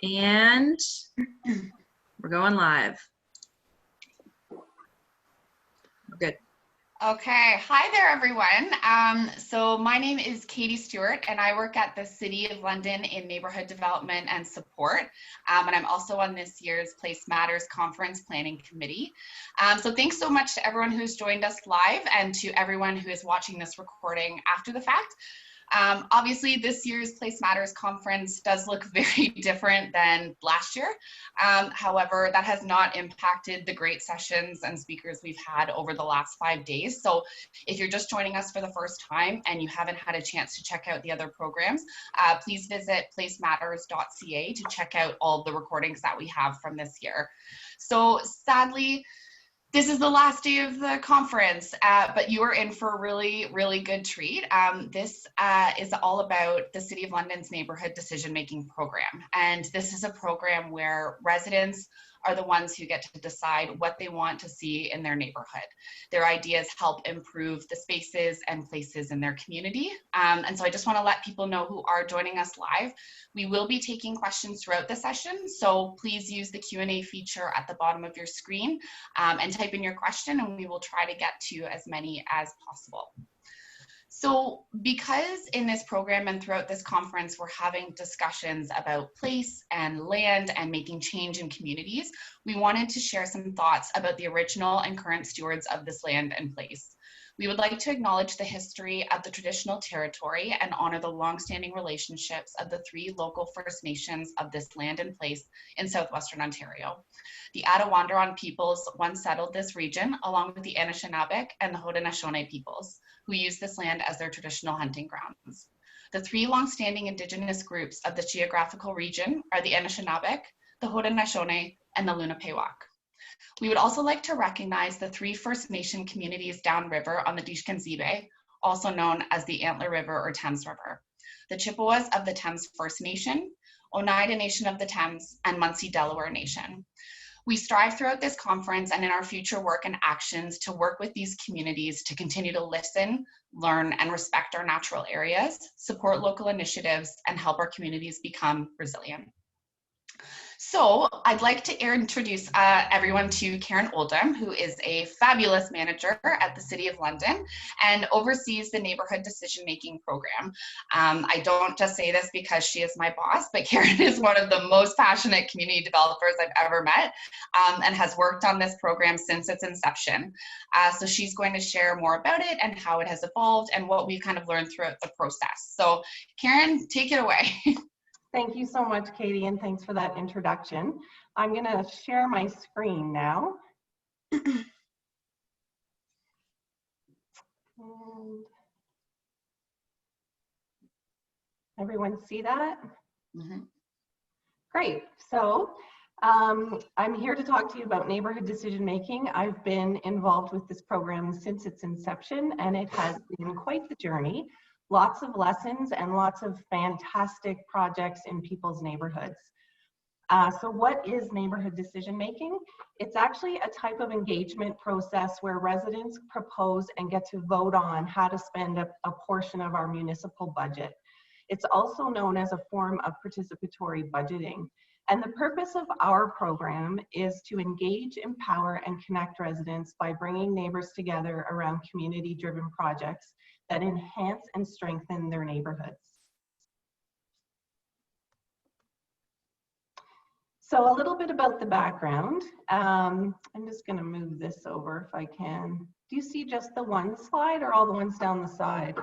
And we're going live. We're good. Okay, hi there everyone. So my name is Katie Stewart and I work at the City of London in Neighbourhood Development and Support. And I'm also on this year's Place Matters Conference Planning Committee. So thanks so much to everyone who's joined us live and to everyone who is watching this recording after the fact. Obviously, this year's Place Matters conference does look very different than last year. However, that has not impacted the great sessions and speakers we've had over the last 5 days. So if you're just joining us for the first time and you haven't had a chance to check out the other programs, please visit placematters.ca to check out all the recordings that we have from this year. So sadly, this is the last day of the conference, but you are in for a really, really good treat. This is all about the City of London's Neighbourhood Decision-Making Program. And this is a program where residents are the ones who get to decide what they want to see in their neighborhood. Their ideas help improve the spaces and places in their community. And so I just want to let people know who are joining us live. We will be taking questions throughout the session, so please use the Q&A feature at the bottom of your screen and type in your question, and we will try to get to as many as possible. So because in this program and throughout this conference, we're having discussions about place and land and making change in communities, we wanted to share some thoughts about the original and current stewards of this land and place. We would like to acknowledge the history of the traditional territory and honor the longstanding relationships of the 3 local First Nations of this land and place in southwestern Ontario. The Attawandaron peoples once settled this region, along with the Anishinaabe and the Haudenosaunee peoples, who used this land as their traditional hunting grounds. The 3 longstanding Indigenous groups of this geographical region are the Anishinaabe, the Haudenosaunee, and the Lenape-Wauk. We would also like to recognize the 3 First Nation communities downriver on the Dishkemzibe, also known as the Antler River or Thames River, the Chippewas of the Thames First Nation, Oneida Nation of the Thames, and Munsee Delaware Nation. We strive throughout this conference and in our future work and actions to work with these communities to continue to listen, learn, and respect our natural areas, support local initiatives, and help our communities become resilient. So I'd like to introduce everyone to Karen Oldham, who is a fabulous manager at the City of London and oversees the Neighbourhood Decision-Making Program. I don't just say this because she is my boss, but Karen is one of the most passionate community developers I've ever met and has worked on this program since its inception. So she's going to share more about it and how it has evolved and what we've kind of learned throughout the process. So Karen, take it away. Thank you so much, Katie, and thanks for that introduction. I'm going to share my screen now. And everyone see that? Mm-hmm. Great. So I'm here to talk to you about neighborhood decision making. I've been involved with this program since its inception, and it has been quite the journey. Lots of lessons and lots of fantastic projects in people's neighborhoods. So what is neighborhood decision making? It's actually a type of engagement process where residents propose and get to vote on how to spend a portion of our municipal budget. It's also known as a form of participatory budgeting. And the purpose of our program is to engage, empower, and connect residents by bringing neighbors together around community-driven projects that enhance and strengthen their neighborhoods. So a little bit about the background. I'm just going to move this over if I can. Do you see just the one slide or all the ones down the side?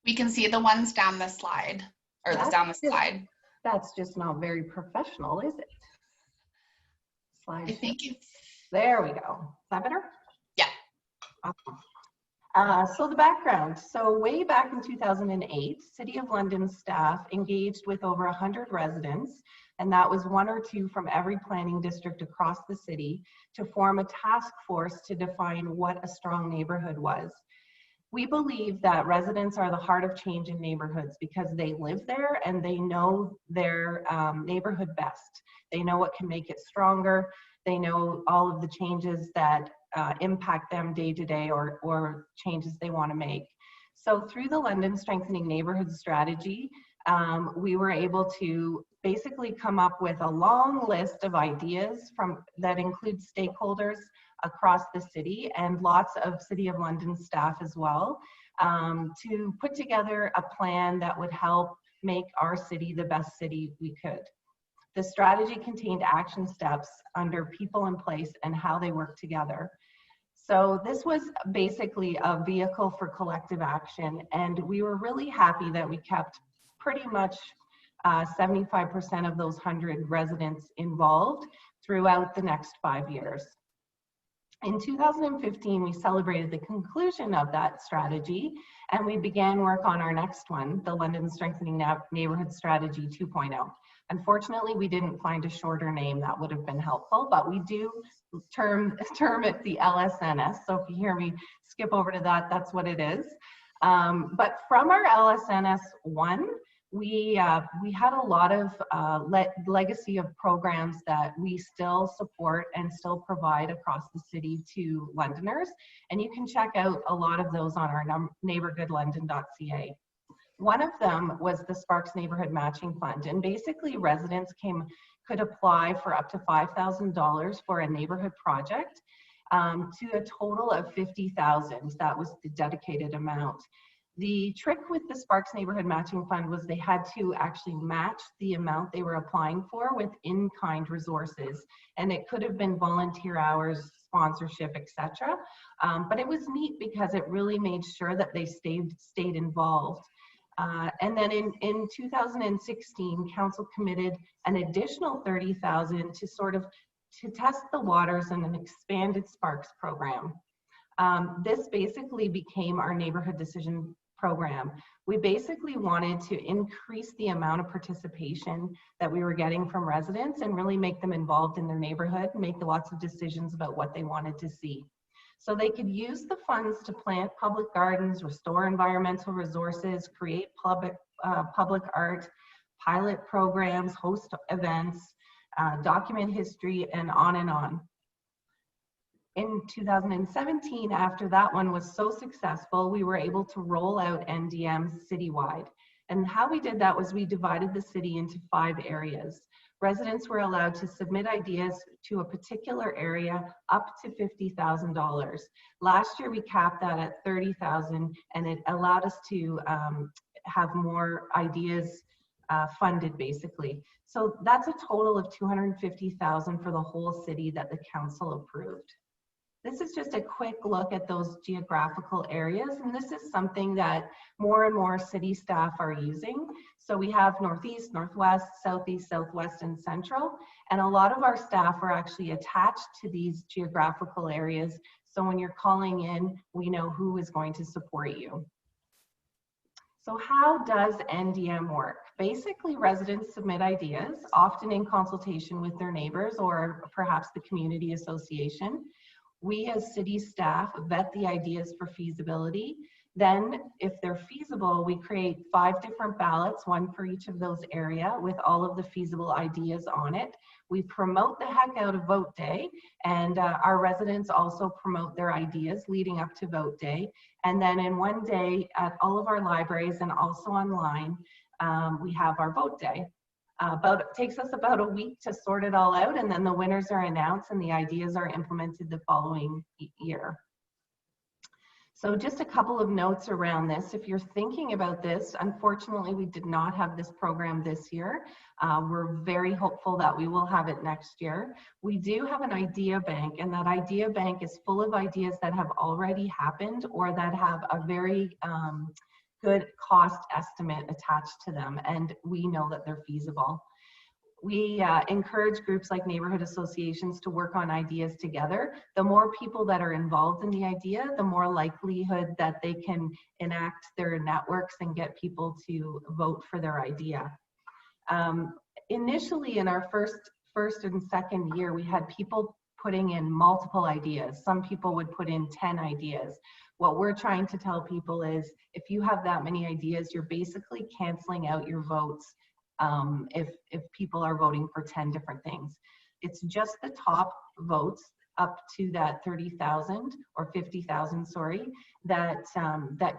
We can see the ones down the slide, or down the slide. That's just not very professional, is it? Slide. I think it's... There we go. Is that better? Yeah. Awesome. So the background. So way back in 2008, City of London staff engaged with over 100 residents, and that was 1 or 2 from every planning district across the city, to form a task force to define what a strong neighborhood was. We believe that residents are the heart of change in neighborhoods because they live there and they know their neighborhood best. They know what can make it stronger. They know all of the changes that impact them day to day or changes they want to make. So through the London Strengthening Neighborhood Strategy, we were able to basically come up with a long list of ideas that include stakeholders across the city and lots of City of London staff as well, to put together a plan that would help make our city the best city we could. The strategy contained action steps under people in place and how they work together. So this was basically a vehicle for collective action, and we were really happy that we kept pretty much 75% of those 100 residents involved throughout the next 5 years. In 2015, we celebrated the conclusion of that strategy, and we began work on our next one, the London Strengthening Neighbourhood Strategy 2.0. Unfortunately, we didn't find a shorter name that would have been helpful, but we do term it the LSNS. So if you hear me skip over to that, that's what it is. But from our LSNS 1, we had a lot of legacy of programs that we still support and still provide across the city to Londoners. And you can check out a lot of those on our neighbourhoodlondon.ca. One of them was the Sparks Neighbourhood Matching Fund. And basically residents could apply for up to $5,000 for a neighbourhood project to a total of $50,000. That was the dedicated amount. The trick with the Sparks Neighbourhood Matching Fund was they had to actually match the amount they were applying for with in-kind resources. And it could have been volunteer hours, sponsorship, etc. But it was neat because it really made sure that they stayed involved. And then in 2016, council committed an additional $30,000 to test the waters in an expanded Sparks program. This basically became our neighborhood decision program. We basically wanted to increase the amount of participation that we were getting from residents and really make them involved in their neighborhood, make lots of decisions about what they wanted to see. So they could use the funds to plant public gardens, restore environmental resources, create public art, pilot programs, host events, document history, and on and on. In 2017, after that one was so successful, we were able to roll out NDM citywide. And how we did that was we divided the city into 5 areas. Residents were allowed to submit ideas to a particular area up to $50,000. Last year, we capped that at $30,000, and it allowed us to have more ideas funded, basically. So that's a total of $250,000 for the whole city that the council approved. This is just a quick look at those geographical areas, and this is something that more and more city staff are using. So we have Northeast, Northwest, Southeast, Southwest, and Central, and a lot of our staff are actually attached to these geographical areas. So when you're calling in, we know who is going to support you. So how does NDM work? Basically, residents submit ideas, often in consultation with their neighbors or perhaps the community association. We as city staff vet the ideas for feasibility. Then, if they're feasible, we create 5 different ballots, one for each of those areas, with all of the feasible ideas on it. We promote the heck out of vote day, and our residents also promote their ideas leading up to vote day. And then in one day at all of our libraries and also online, we have our vote day. It takes us about a week to sort it all out, and then the winners are announced and the ideas are implemented the following year. So just a couple of notes around this. If you're thinking about this, unfortunately, we did not have this program this year. We're very hopeful that we will have it next year. We do have an idea bank, and that idea bank is full of ideas that have already happened or that have a very good cost estimate attached to them, and we know that they're feasible. We encourage groups like neighborhood associations to work on ideas together. The more people that are involved in the idea, the more likelihood that they can enact their networks and get people to vote for their idea. Initially, in our first and second year, we had people putting in multiple ideas. Some people would put in 10 ideas. What we're trying to tell people is, if you have that many ideas, you're basically canceling out your votes if people are voting for 10 different things. It's just the top votes up to that 30,000 or 50,000, sorry, that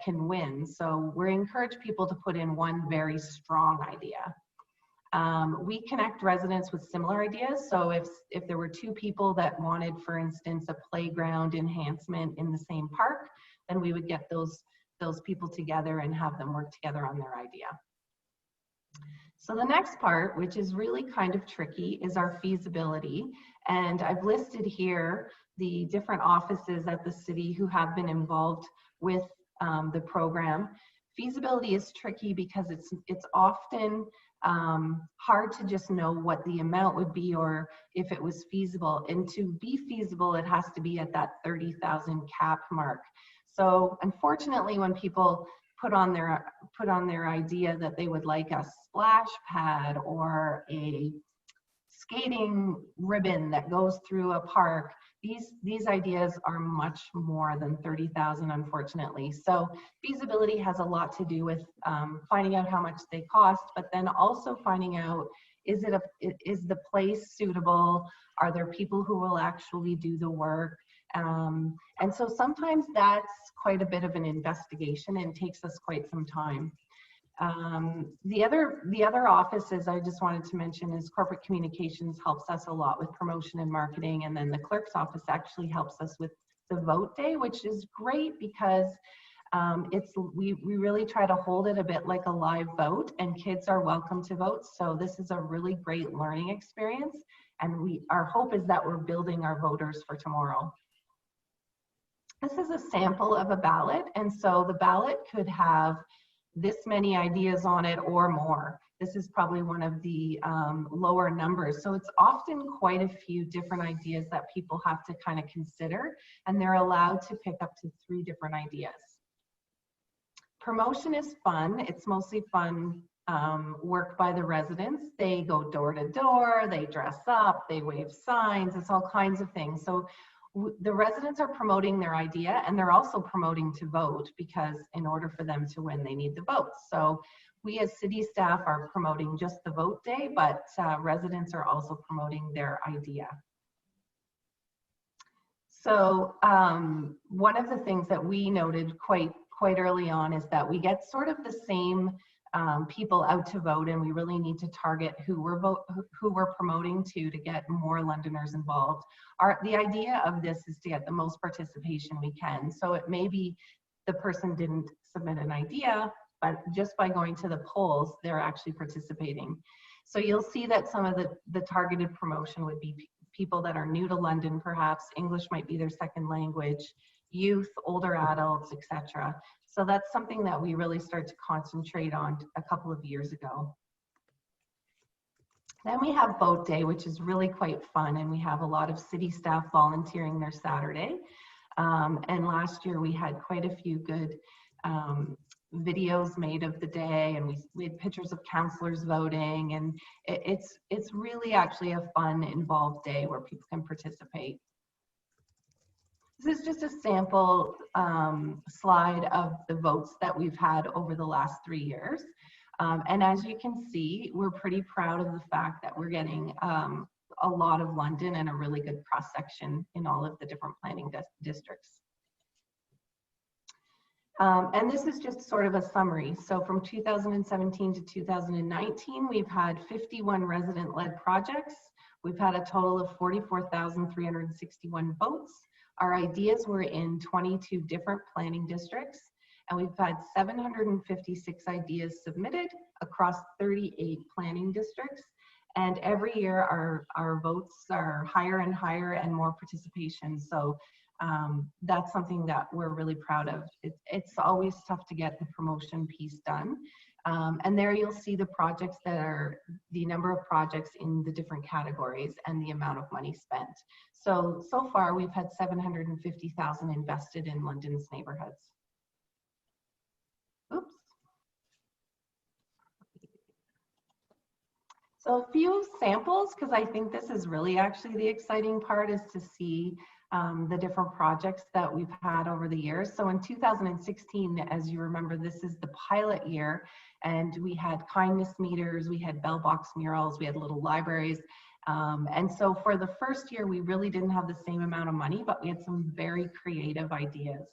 can win. So we encourage people to put in one very strong idea. We connect residents with similar ideas. So if there were two people that wanted, for instance, a playground enhancement in the same park, then we would get those people together and have them work together on their idea. So the next part, which is really kind of tricky, is our feasibility. And I've listed here the different offices at the city who have been involved with the program. Feasibility is tricky because it's often hard to just know what the amount would be or if it was feasible. And to be feasible, it has to be at that 30,000 cap mark. So unfortunately, when people put on their idea that they would like a splash pad or a skating ribbon that goes through a park, these ideas are much more than 30,000, unfortunately. So feasibility has a lot to do with finding out how much they cost, but then also finding out, is the place suitable? Are there people who will actually do the work? And so sometimes that's quite a bit of an investigation and takes us quite some time. The other offices I just wanted to mention is corporate communications helps us a lot with promotion and marketing, and then the clerk's office actually helps us with the vote day, which is great because we really try to hold it a bit like a live vote, and kids are welcome to vote. So this is a really great learning experience, and our hope is that we're building our voters for tomorrow. This is a sample of a ballot, and so the ballot could have this many ideas on it or more. This is probably one of the lower numbers. So it's often quite a few different ideas that people have to kind of consider, and they're allowed to pick up to 3 different ideas. Promotion is fun. It's mostly fun work by the residents. They go door to door, they dress up, they wave signs, it's all kinds of things. So the residents are promoting their idea, and they're also promoting to vote, because in order for them to win, they need the votes. So we as city staff are promoting just the vote day, but residents are also promoting their idea. So one of the things that we noted quite early on is that we get sort of the same people out to vote, and we really need to target who we're promoting to get more Londoners involved. The idea of this is to get the most participation we can. So it may be the person didn't submit an idea, but just by going to the polls, they're actually participating. So you'll see that some of the targeted promotion would be people that are new to London, perhaps English might be their second language, youth, older adults, etc. So that's something that we really start to concentrate on a couple of years ago. Then we have Vote Day, which is really quite fun, and we have a lot of city staff volunteering their Saturday. And last year we had quite a few good videos made of the day, and we had pictures of councillors voting, and it's really actually a fun, involved day where people can participate. This is just a sample slide of the votes that we've had over the last 3 years. And as you can see, we're pretty proud of the fact that we're getting a lot of London and a really good cross-section in all of the different planning districts. And this is just sort of a summary. So from 2017 to 2019, we've had 51 resident-led projects. We've had a total of 44,361 votes. Our ideas were in 22 different planning districts, and we've had 756 ideas submitted across 38 planning districts. And every year our votes are higher and higher and more participation. So that's something that we're really proud of. It's always tough to get the promotion piece done. And there you'll see the projects that are, the number of projects in the different categories and the amount of money spent. So far we've had 750,000 invested in London's neighborhoods. Oops. So a few samples, because I think this is really actually the exciting part, is to see the different projects that we've had over the years. So in 2016, as you remember, this is the pilot year, and we had kindness meters, we had bell box murals, we had little libraries, And so for the first year, we really didn't have the same amount of money, but we had some very creative ideas.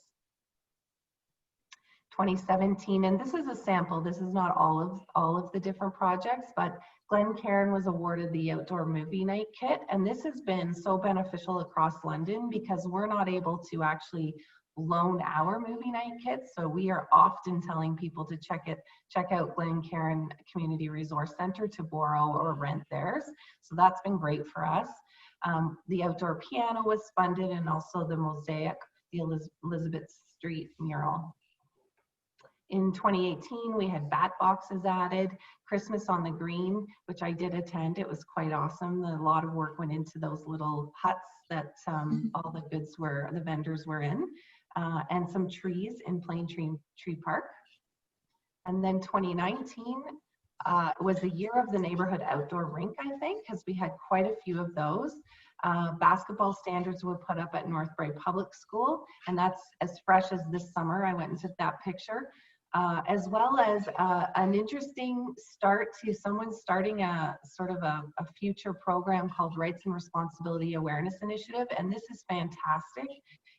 2017, and this is a sample, this is not all of the different projects, but Glencairn was awarded the outdoor movie night kit, and this has been so beneficial across London because we're not able to actually loan our movie night kits, so we are often telling people to check out Glencairn Community Resource Center to borrow or rent theirs. So that's been great for us. The outdoor piano was funded, and also the mosaic, the Elizabeth Street mural. In 2018, we had bat boxes added, Christmas on the Green, which I did attend. It was quite awesome. A lot of work went into those little huts that all the goods were, the vendors were in, and some trees in Plain Tree Park. And then 2019 was the year of the neighborhood outdoor rink, I think, because we had quite a few of those. Basketball standards were put up at Northbury Public School, and that's as fresh as this summer. I went and took that picture. As well as an interesting start to someone starting a sort of a future program called Rights and Responsibility Awareness Initiative, and this is fantastic.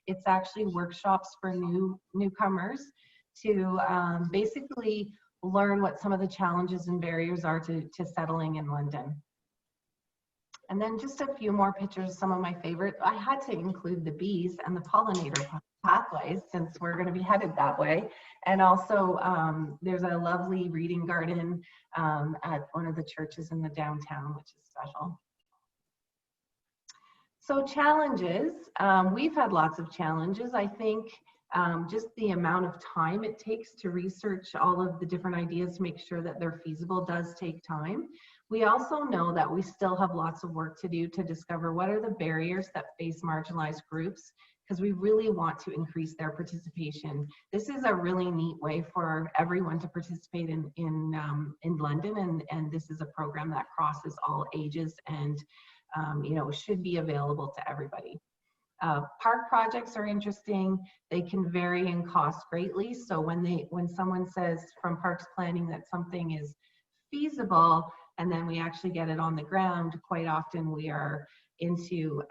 It's actually workshops for newcomers to basically learn what some of the challenges and barriers are to settling in London. And then just a few more pictures, some of my favorite. I had to include the bees and the pollinator pathways since we're going to be headed that way. And also there's a lovely reading garden at one of the churches in the downtown, which is special. So challenges, we've had lots of challenges. I think just the amount of time it takes to research all of the different ideas to make sure that they're feasible does take time. We also know that we still have lots of work to do to discover what are the barriers that face marginalized groups, because we really want to increase their participation. This is a really neat way for everyone to participate in London, and this is a program that crosses all ages and you know, should be available to everybody. Park projects are interesting. They can vary in cost greatly. So when someone says from Parks Planning that something is feasible, and then we actually get it on the ground, quite often we are into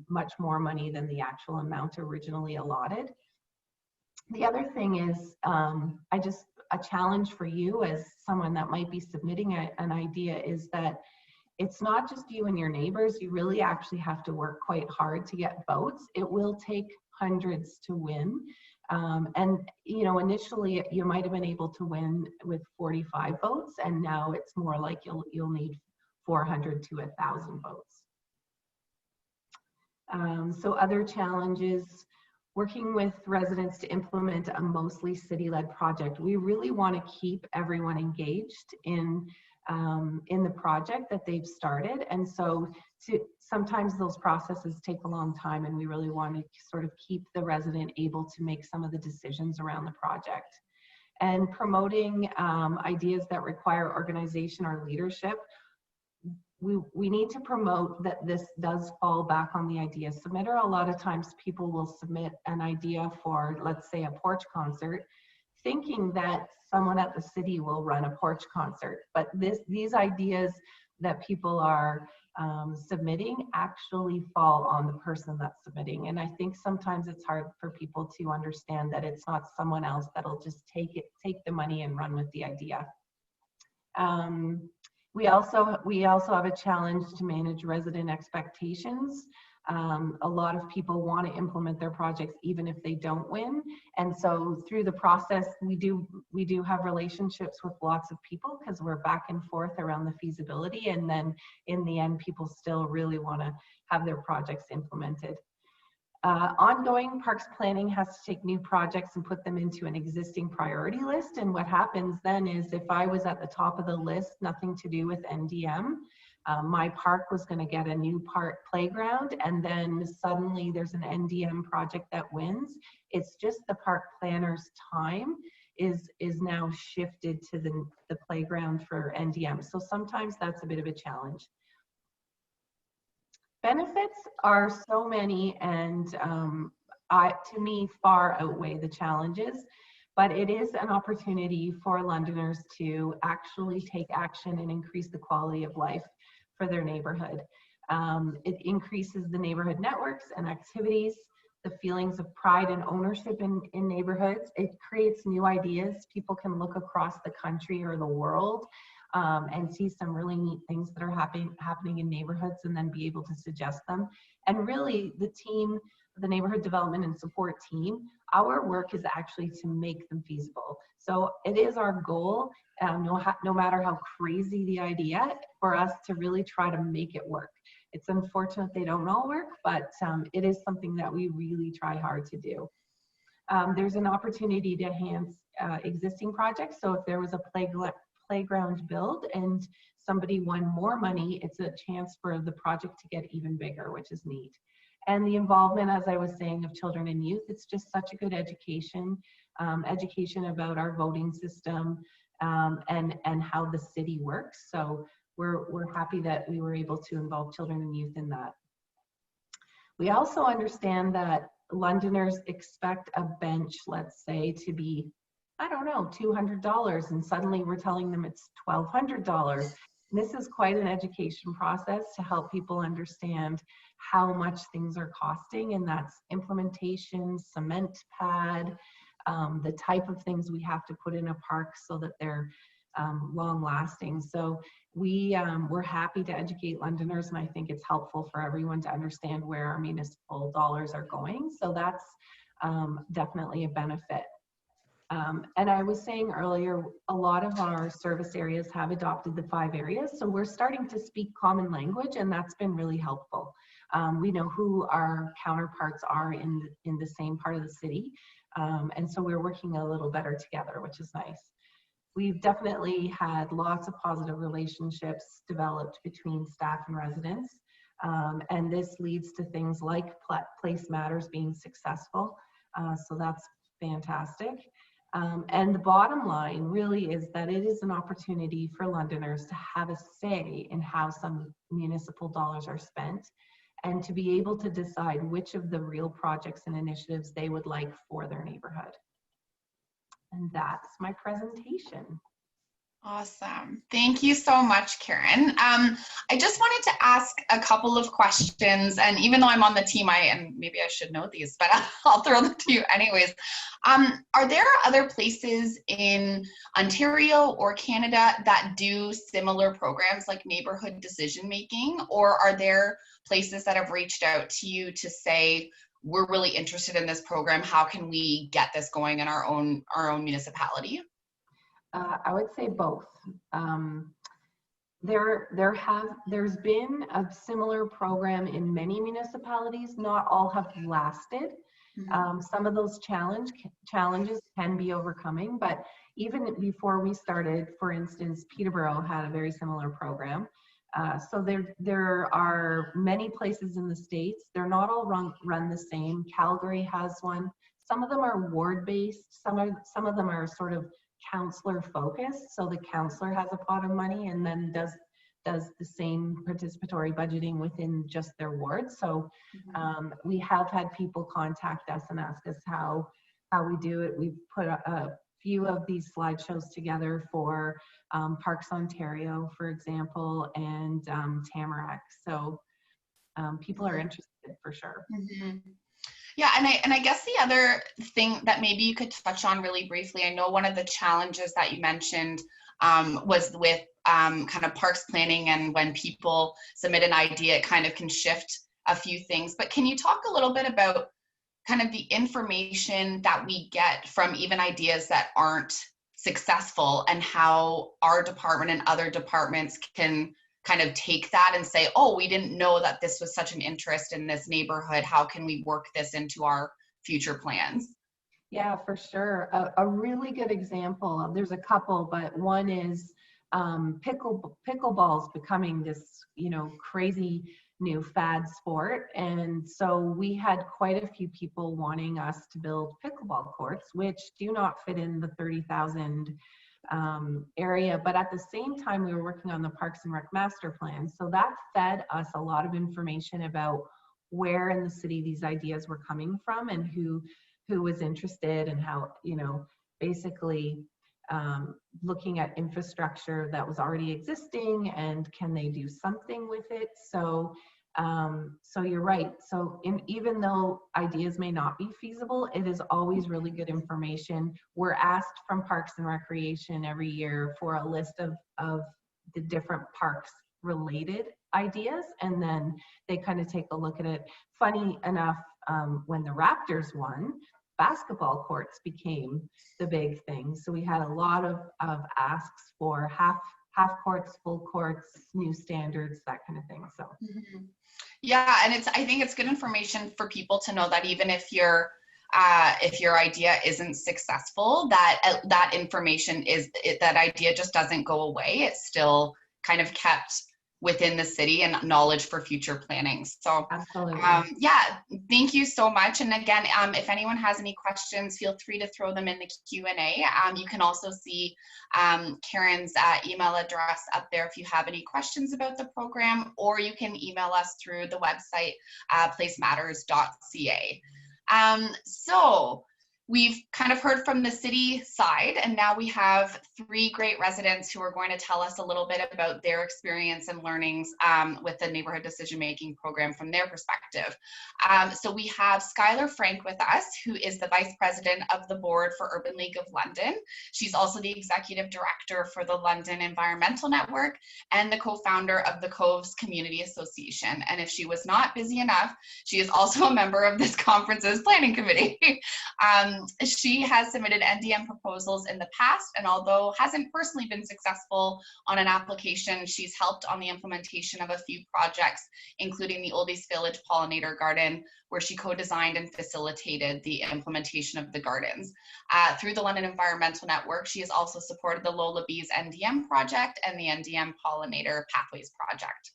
much more money than the actual amount originally allotted. The other thing is, a challenge for you as someone that might be submitting an idea is that it's not just you and your neighbors. You really actually have to work quite hard to get votes. It will take hundreds to win. And you know, initially you might have been able to win with 45 votes, and now it's more like you'll need 400 to 1,000 votes. So other challenges, working with residents to implement a mostly city-led project. We really want to keep everyone engaged in the project that they've started, and so sometimes those processes take a long time, and we really want to sort of keep the resident able to make some of the decisions around the project. And promoting ideas that require organization or leadership. We need to promote that this does fall back on the idea submitter. A lot of times people will submit an idea for, let's say, a porch concert, thinking that someone at the city will run a porch concert. But these ideas that people are submitting actually fall on the person that's submitting. And I think sometimes it's hard for people to understand that it's not someone else that'll just take the money and run with the idea. We also have a challenge to manage resident expectations. A lot of people want to implement their projects even if they don't win, and so through the process we do have relationships with lots of people because we're back and forth around the feasibility, and then in the end people still really want to have their projects implemented. Ongoing Parks Planning has to take new projects and put them into an existing priority list, and what happens then is if I was at the top of the list, nothing to do with NDM, my park was going to get a new park playground, and then suddenly there's an NDM project that wins. It's just the park planner's time is now shifted to the playground for NDM. So sometimes that's a bit of a challenge. Benefits are so many, and to me far outweigh the challenges, but it is an opportunity for Londoners to actually take action and increase the quality of life. for their neighborhood. It increases the neighborhood networks and activities, the feelings of pride and ownership in neighborhoods. It creates new ideas. People can look across the country or the world and see some really neat things that are happening in neighborhoods and then be able to suggest them. And really the team, the neighborhood development and support team, our work is actually to make them feasible. So it is our goal, no matter how crazy the idea, for us to really try to make it work. It's unfortunate they don't all work, but it is something that we really try hard to do. There's an opportunity to enhance existing projects. So if there was a playground build and somebody won more money, it's a chance for the project to get even bigger, which is neat. And the involvement, as I was saying, of children and youth, it's just such a good education, education about our voting system and how the city works. So we're happy that we were able to involve children and youth in that. We also understand that Londoners expect a bench, let's say, to be, I don't know, $200, and suddenly we're telling them it's $1,200. This is quite an education process to help people understand how much things are costing, and that's implementation, cement pad, the type of things we have to put in a park so that they're long lasting. So we're happy to educate Londoners, and I think it's helpful for everyone to understand where our municipal dollars are going. So that's definitely a benefit. And I was saying earlier, a lot of our service areas have adopted the 5 areas. So we're starting to speak common language, and that's been really helpful. We know who our counterparts are in the same part of the city. And so we're working a little better together, which is nice. We've definitely had lots of positive relationships developed between staff and residents. And this leads to things like Place Matters being successful. So that's fantastic. And the bottom line really is that it is an opportunity for Londoners to have a say in how some municipal dollars are spent and to be able to decide which of the real projects and initiatives they would like for their neighborhood. And that's my presentation. Awesome. Thank you so much, Karen. I just wanted to ask a couple of questions, and even though I'm on the team, and maybe I should know these, but I'll throw them to you anyways. Are there other places in Ontario or Canada that do similar programs like neighborhood decision making, or are there places that have reached out to you to say, we're really interested in this program, how can we get this going in our own municipality? I would say both. There's been a similar program in many municipalities. Not all have lasted. Mm-hmm. Some of those challenges can be overcoming, but even before we started, for instance, Peterborough had a very similar program. So there are many places in the States. They're not all run the same. Calgary has one. Some of them are ward-based. Some of them are sort of counselor focused. So the counselor has a pot of money and then does the same participatory budgeting within just their ward. So we have had people contact us and ask us how we do it. We've put a few of these slideshows together for Parks Ontario, for example, and Tamarack. So people are interested for sure. Mm-hmm. Yeah, and I guess the other thing that maybe you could touch on really briefly, I know one of the challenges that you mentioned was with kind of parks planning, and when people submit an idea, it kind of can shift a few things. But can you talk a little bit about kind of the information that we get from even ideas that aren't successful, and how our department and other departments can kind of take that and say, oh, we didn't know that this was such an interest in this neighborhood. How can we work this into our future plans? Yeah, for sure. A really good example, there's a couple, but one is pickleball's becoming this, crazy new fad sport. And so we had quite a few people wanting us to build pickleball courts, which do not fit in the 30,000 area, but at the same time we were working on the Parks and Rec master plan. So that fed us a lot of information about where in the city these ideas were coming from and who was interested, and how, basically looking at infrastructure that was already existing and can they do something with it. So so you're right. So even though ideas may not be feasible, it is always really good information. We're asked from Parks and Recreation every year for a list of the different parks related ideas, and then they kind of take a look at it. Funny enough, when the Raptors won, basketball courts became the big thing. So we had a lot of asks for half courts, full courts, new standards, that kind of thing. So. Mm-hmm. Yeah, and I think it's good information for people to know that even if your idea isn't successful, that information that idea just doesn't go away. It's still kind of kept within the city and knowledge for future planning. So absolutely. Yeah, thank you so much. And again, if anyone has any questions, feel free to throw them in the Q&A. You can also see Karen's email address up there if you have any questions about the program, or you can email us through the website placematters.ca. So we've kind of heard from the city side, and now we have 3 great residents who are going to tell us a little bit about their experience and learnings with the neighborhood decision-making program from their perspective. So we have Skylar Frank with us, who is the Vice President of the Board for Urban League of London. She's also the Executive Director for the London Environmental Network and the co-founder of the Coves Community Association. And if she was not busy enough, she is also a member of this conference's planning committee. She has submitted NDM proposals in the past, and although hasn't personally been successful on an application, she's helped on the implementation of a few projects, including the Oldies Village Pollinator Garden, where she co-designed and facilitated the implementation of the gardens. Through the London Environmental Network, she has also supported the Lola Bees NDM project and the NDM Pollinator Pathways project.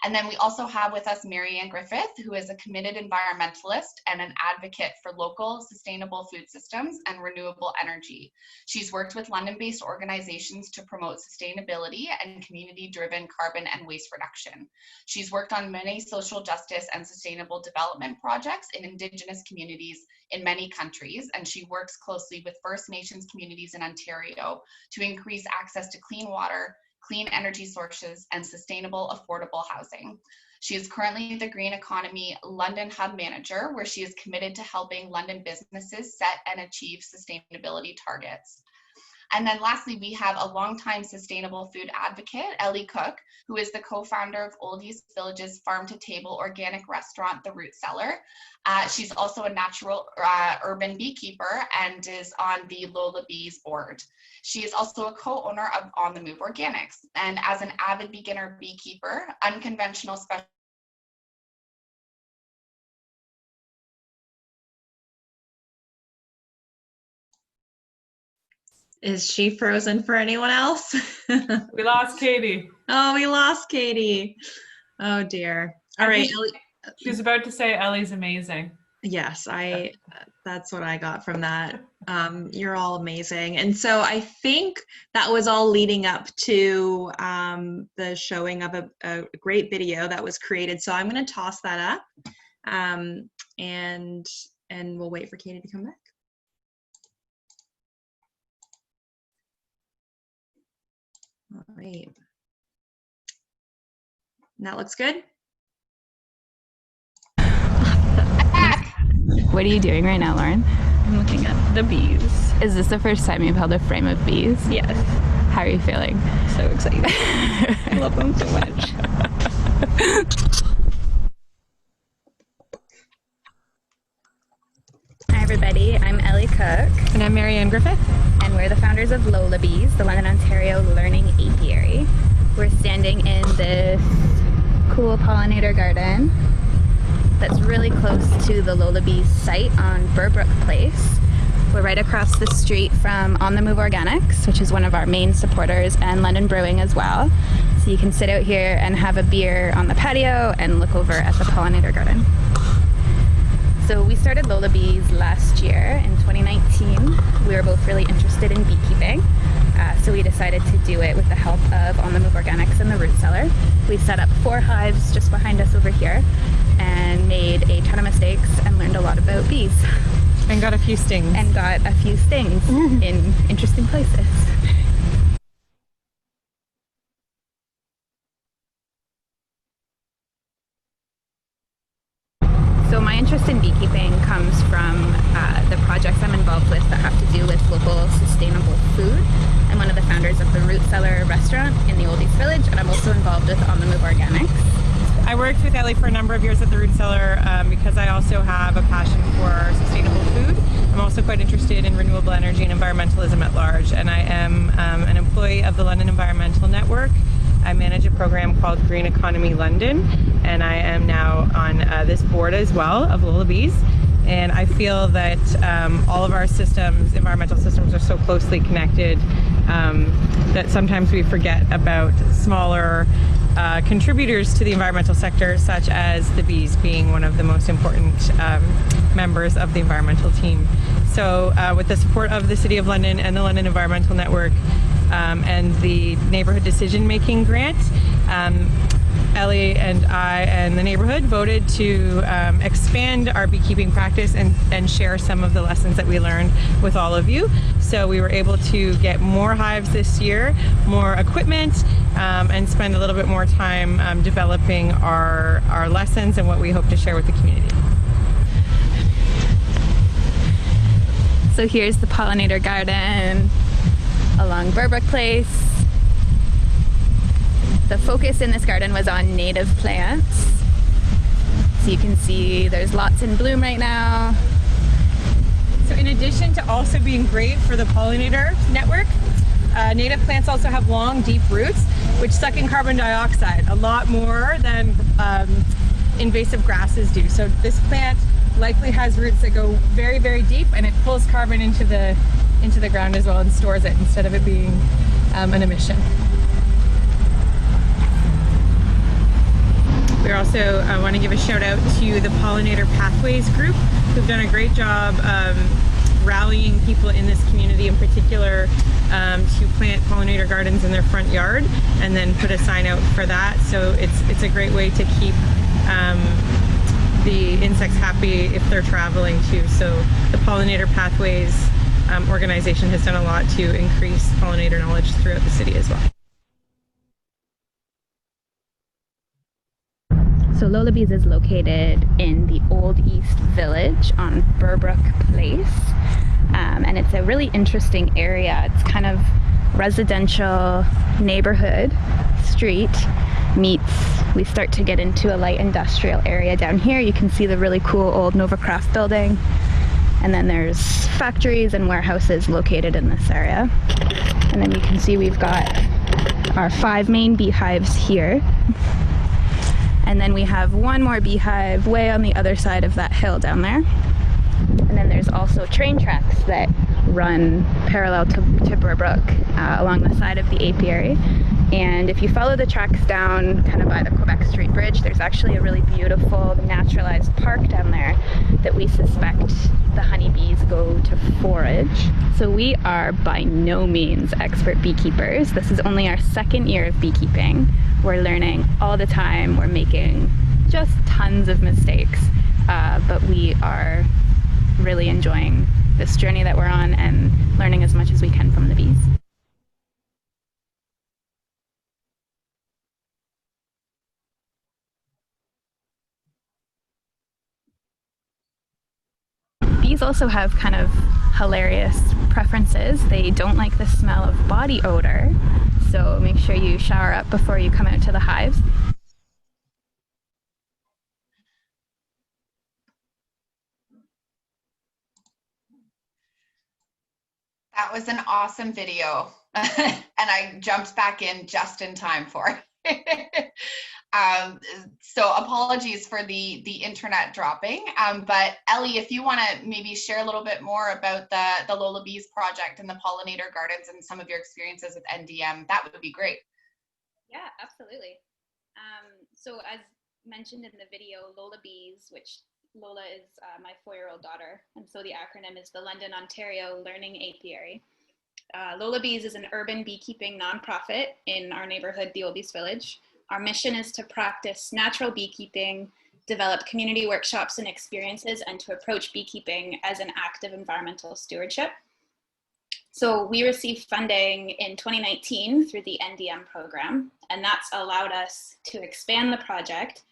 And then we also have with us Mary Ann Griffith, who is a committed environmentalist and an advocate for local sustainable food systems and renewable energy. She's worked with London-based organizations to promote sustainability and community-driven carbon and waste reduction. She's worked on many social justice and sustainable development projects in Indigenous communities in many countries, and she works closely with First Nations communities in Ontario to increase access to clean water, clean energy sources, and sustainable, affordable housing. She is currently the Green Economy London Hub Manager, where she is committed to helping London businesses set and achieve sustainability targets. And then lastly, we have a longtime sustainable food advocate, Ellie Cook, who is the co-founder of Oldies Village's farm-to-table organic restaurant, The Root Cellar. She's also a natural urban beekeeper and is on the Lola Bees board. She is also a co-owner of On the Move Organics. And as an avid beginner beekeeper, unconventional special Is she frozen for anyone else? We lost Katie. Oh, we lost Katie. Oh dear. All right. She was about to say Ellie's amazing. Yes, that's what I got from that. You're all amazing. And so I think that was all leading up to the showing of a great video that was created. So I'm going to toss that up and we'll wait for Katie to come back. All right. And that looks good. What are you doing right now, Lauren? I'm looking at the bees. Is this the first time you've held a frame of bees? Yes. How are you feeling? So excited. I love them so much. Hi everybody, I'm Ellie Cook. And I'm Mary Ann Griffith. And we're the founders of Lola Bees, the London, Ontario Learning Apiary. We're standing in this cool pollinator garden that's really close to the Lola Bees site on Burbrook Place. We're right across the street from On the Move Organics, which is one of our main supporters, and London Brewing as well. So you can sit out here and have a beer on the patio and look over at the pollinator garden. So we started Lola Bees last year in 2019. We were both really interested in beekeeping. So we decided to do it with the help of On the Move Organics and the Root Cellar. We set up 4 hives just behind us over here and made a ton of mistakes and learned a lot about bees. And got a few stings. And got a few stings in interesting places. So my interest in beekeeping comes from the projects I'm involved with that have to do with local sustainable food. I'm one of the founders of the Root Cellar restaurant in the Old East Village, and I'm also involved with On the Move Organics. I worked with Ellie for a number of years at the Root Cellar because I also have a passion for sustainable food. I'm also quite interested in renewable energy and environmentalism at large, and I am an employee of the London Environmental Network. I manage a program called Green Economy London, and I am now on this board as well of Lola Bees. And I feel that all of our systems, environmental systems, are so closely connected that sometimes we forget about smaller contributors to the environmental sector, such as the bees being one of the most important members of the environmental team. So with the support of the City of London and the London Environmental Network and the Neighbourhood Decision Making Grant, Ellie and I and the neighborhood voted to expand our beekeeping practice and share some of the lessons that we learned with all of you. So we were able to get more hives this year, more equipment, and spend a little bit more time developing our lessons and what we hope to share with the community. So here's the pollinator garden along Burbrook Place. The focus in this garden was on native plants. So you can see there's lots in bloom right now. So in addition to also being great for the pollinator network, native plants also have long, deep roots, which suck in carbon dioxide a lot more than invasive grasses do. So this plant likely has roots that go very, very deep, and it pulls carbon into the ground as well and stores it instead of it being an emission. We also want to give a shout out to the Pollinator Pathways group, who've done a great job rallying people in this community in particular to plant pollinator gardens in their front yard, and then put a sign out for that. So it's a great way to keep the insects happy if they're traveling too. So the Pollinator Pathways organization has done a lot to increase pollinator knowledge throughout the city as well. So Lola Bees is located in the Old East Village on Burbrook Place, and it's a really interesting area. It's kind of residential neighborhood street meets, we start to get into a light industrial area down here. You can see the really cool old Nova Craft building, and then there's factories and warehouses located in this area. And then you can see we've got our 5 main beehives here. And then we have one more beehive way on the other side of that hill down there. And then there's also train tracks that run parallel to Burbrook along the side of the apiary. And if you follow the tracks down kind of by the Quebec Street Bridge, there's actually a really beautiful naturalized park down there that we suspect the honeybees go to forage. So we are by no means expert beekeepers. This is only our 2nd year of beekeeping. We're learning all the time. We're making just tons of mistakes, but we are really enjoying this journey that we're on and learning as much as we can from the bees. Bees also have kind of hilarious preferences. They don't like the smell of body odor, so make sure you shower up before you come out to the hives. That was an awesome video, and I jumped back in just in time for it. So apologies for the internet dropping, but Ellie, if you want to maybe share a little bit more about the Lola Bees project and the pollinator gardens and some of your experiences with NDM, that would be great. Yeah, absolutely. So as mentioned in the video, Lola Bees, which Lola is my 4-year-old daughter, and so the acronym is the London, Ontario Learning Apiary. Lola Bees is an urban beekeeping nonprofit in our neighborhood, the Old East Village. Our mission is to practice natural beekeeping, develop community workshops and experiences, and to approach beekeeping as an active environmental stewardship. So we received funding in 2019 through the NDM program, and that's allowed us to expand the project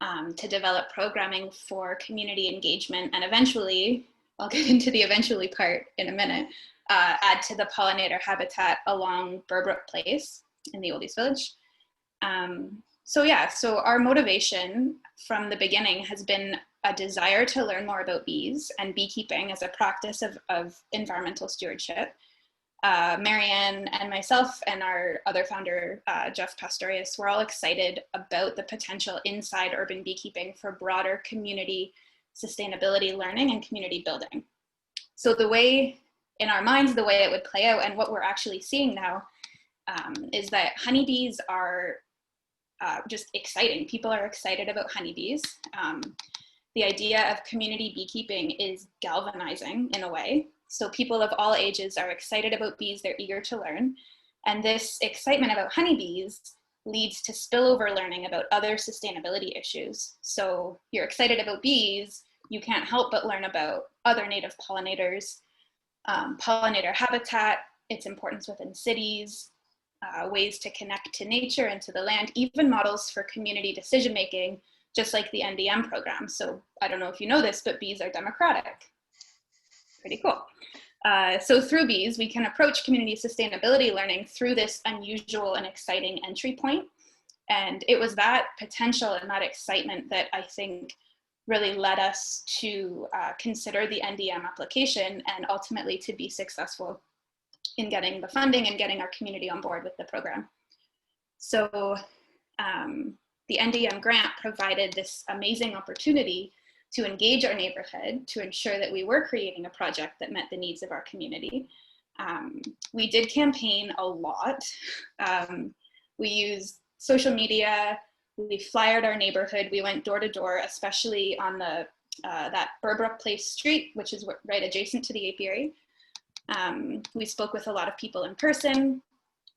to develop programming for community engagement, and eventually, I'll get into the eventually part in a minute, add to the pollinator habitat along Burbrook Place in the Oldies Village. So our motivation from the beginning has been a desire to learn more about bees and beekeeping as a practice of environmental stewardship. Marianne and myself and our other founder, Jeff Pastorius, we're all excited about the potential inside urban beekeeping for broader community sustainability learning and community building. So the way, in our minds, the way it would play out and what we're actually seeing now is that honeybees are just exciting. People are excited about honeybees. The idea of community beekeeping is galvanizing in a way. So people of all ages are excited about bees, they're eager to learn. And this excitement about honeybees leads to spillover learning about other sustainability issues. So you're excited about bees, you can't help but learn about other native pollinators, pollinator habitat, its importance within cities, ways to connect to nature and to the land, even models for community decision-making, just like the NDM program. So I don't know if you know this, but bees are democratic. Pretty cool. So through bees, we can approach community sustainability learning through this unusual and exciting entry point. And it was that potential and that excitement that I think really led us to consider the NDM application and ultimately to be successful in getting the funding and getting our community on board with the program. So the NDM grant provided this amazing opportunity to engage our neighborhood to ensure that we were creating a project that met the needs of our community. We did campaign a lot. We used social media, we flyered our neighborhood, we went door to door, especially on the that Burbrook Place street, which is right adjacent to the apiary. We spoke with a lot of people in person.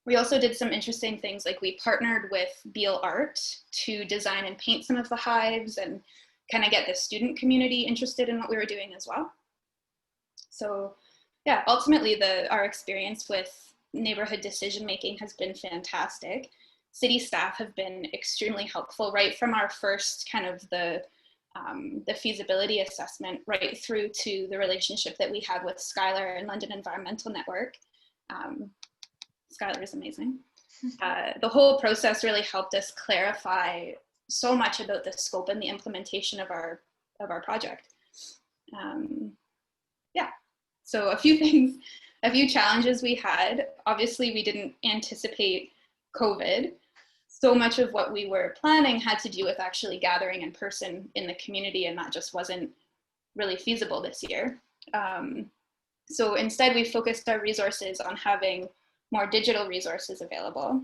We also did some interesting things, like we partnered with Beal Art to design and paint some of the hives and kind of get the student community interested in what we were doing as well. So yeah, ultimately our experience with neighborhood decision-making has been fantastic. City staff have been extremely helpful, right from our first kind of the feasibility assessment right through to the relationship that we have with Skylar and London Environmental Network. Skylar is amazing. The whole process really helped us clarify so much about the scope and the implementation of our project. Yeah, so a few things, a few challenges we had. Obviously, we didn't anticipate COVID. So much of what we were planning had to do with actually gathering in person in the community, and that just wasn't really feasible this year. So instead, we focused our resources on having more digital resources available,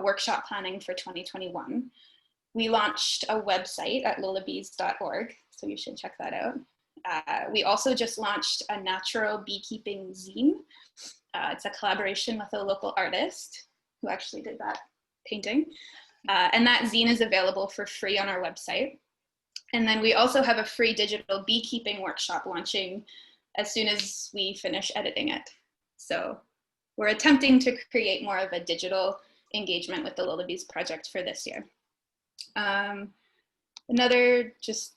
workshop planning for 2021. We launched a website at lolabees.org, so you should check that out. We also just launched a natural beekeeping zine. It's a collaboration with a local artist who actually did that painting. And that zine is available for free on our website. And then we also have a free digital beekeeping workshop launching as soon as we finish editing it. So we're attempting to create more of a digital engagement with the Lola Bees project for this year. Another just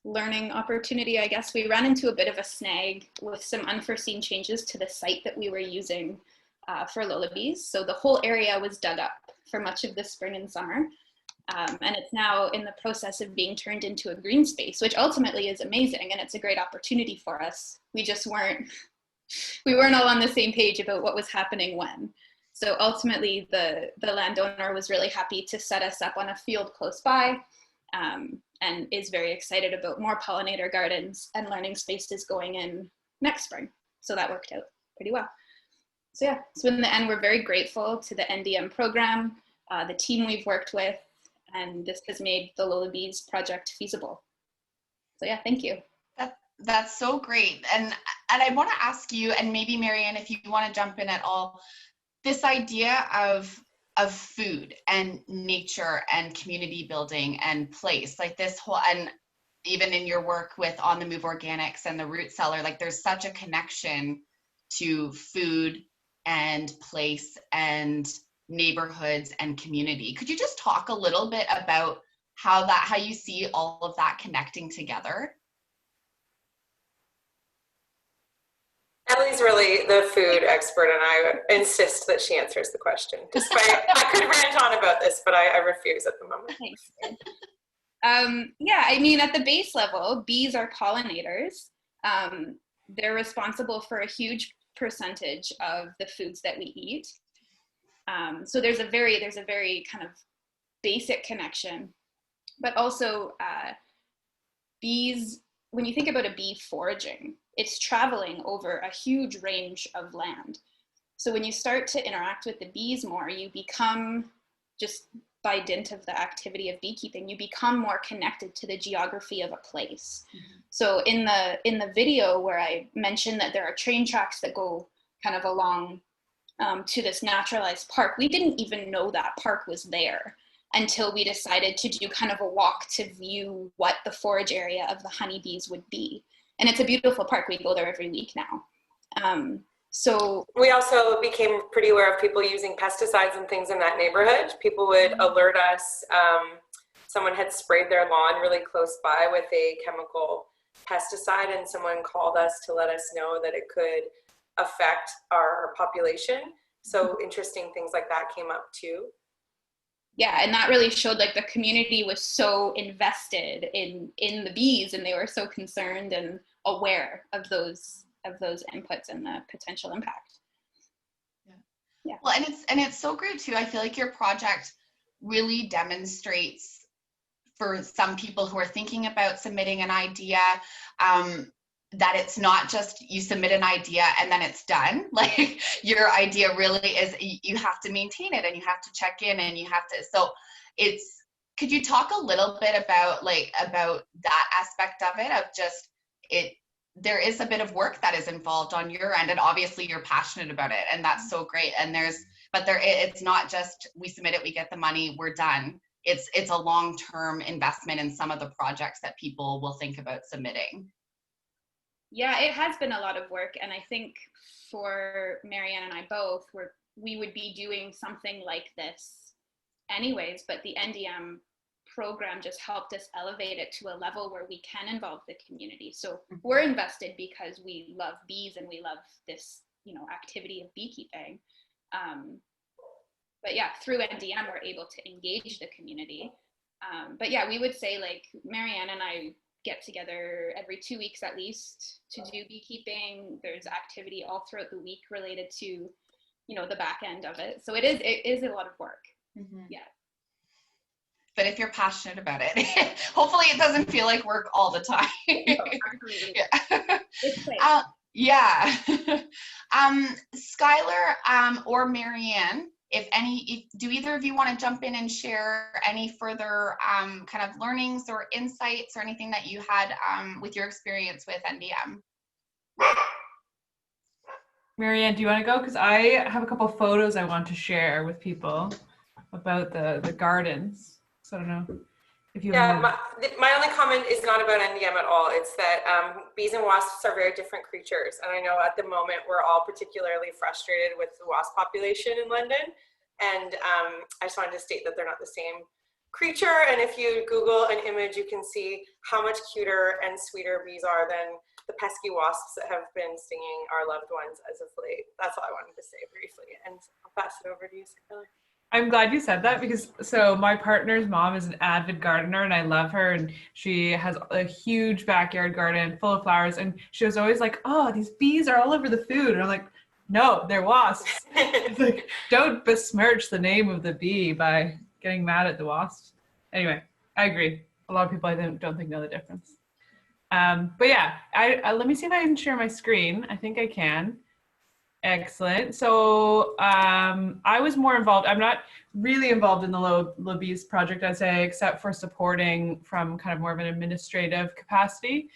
learning opportunity, I guess, we ran into a bit of a snag with some unforeseen changes to the site that we were using for Lola Bees. So the whole area was dug up for much of the spring and summer. And it's now in the process of being turned into a green space, which ultimately is amazing, and it's a great opportunity for us. We just weren't all on the same page about what was happening when. So ultimately, the landowner was really happy to set us up on a field close by, and is very excited about more pollinator gardens and learning spaces going in next spring. So that worked out pretty well. So yeah, so in the end, we're very grateful to the NDM program, the team we've worked with, and this has made the Lola Bees project feasible. So yeah, thank you. That's so great. And I want to ask you, and maybe Marianne, if you want to jump in at all, this idea of food and nature and community building and place, like this whole, and even in your work with On the Move Organics and the Root Cellar, like there's such a connection to food and place and neighborhoods and community. Could you just talk a little bit about how you see all of that connecting together? Ellie's really the food expert, and I insist that she answers the question. Despite I could rant on about this, but I refuse at the moment. Thanks. Yeah, I mean, at the base level, bees are pollinators. They're responsible for a huge percentage of the foods that we eat. So there's a very kind of basic connection, but also bees, when you think about a bee foraging, it's traveling over a huge range of land. So when you start to interact with the bees more, you become, just by dint of the activity of beekeeping, you become more connected to the geography of a place. Mm-hmm. So in the video where I mentioned that there are train tracks that go kind of along to this naturalized park, we didn't even know that park was there until we decided to do kind of a walk to view what the forage area of the honeybees would be. And it's a beautiful park. We go there every week now. So we also became pretty aware of people using pesticides and things in that neighborhood. People would alert us. Someone had sprayed their lawn really close by with a chemical pesticide, and someone called us to let us know that it could affect our population. So interesting things like that came up too. Yeah, and that really showed like the community was so invested in the bees, and they were so concerned and aware of those inputs and the potential impact. Yeah. Well, and it's so great too. I feel like your project really demonstrates for some people who are thinking about submitting an idea, that it's not just you submit an idea and then it's done. Like your idea really is you have to maintain it and you have to check in and you have to, so it's, could you talk a little bit about that aspect of it, of just it, there is a bit of work that is involved on your end, and obviously you're passionate about it, and that's so great. And it's not just we submit it, we get the money, we're done. It's a long-term investment in some of the projects that people will think about submitting. Yeah, it has been a lot of work, and I think for Marianne and I both, we would be doing something like this anyways, but the NDM program just helped us elevate it to a level where we can involve the community. So we're invested because we love bees and we love this, activity of beekeeping. But yeah, through NDM, we're able to engage the community. But yeah, we would say like Marianne and I get together every 2 weeks at least to do beekeeping. There's activity all throughout the week related to, the back end of it. So it is a lot of work. Mm-hmm. Yeah. But if you're passionate about it, hopefully it doesn't feel like work all the time. No, absolutely. Yeah. It's great. Yeah. Skylar or Marianne, do either of you want to jump in and share any further kind of learnings or insights or anything that you had with your experience with NDM? Marianne, do you want to go? Because I have a couple photos I want to share with people about the gardens. So I don't know if you my only comment is not about NDM at all. It's that bees and wasps are very different creatures. And I know at the moment we're all particularly frustrated with the wasp population in London. And I just wanted to state that they're not the same creature. And if you Google an image, you can see how much cuter and sweeter bees are than the pesky wasps that have been stinging our loved ones as of late. That's all I wanted to say briefly. And I'll pass it over to you, Skylar. I'm glad you said that, because so my partner's mom is an avid gardener and I love her, and she has a huge backyard garden full of flowers, and she was always like, oh, these bees are all over the food. And I'm like, no, they're wasps. It's like, don't besmirch the name of the bee by getting mad at the wasps. Anyway, I agree. A lot of people I don't think know the difference. But yeah, I let me see if I can share my screen. I think I can. Excellent. So I was more involved. I'm not really involved in the Low Bees project, I'd say, except for supporting from kind of more of an administrative capacity,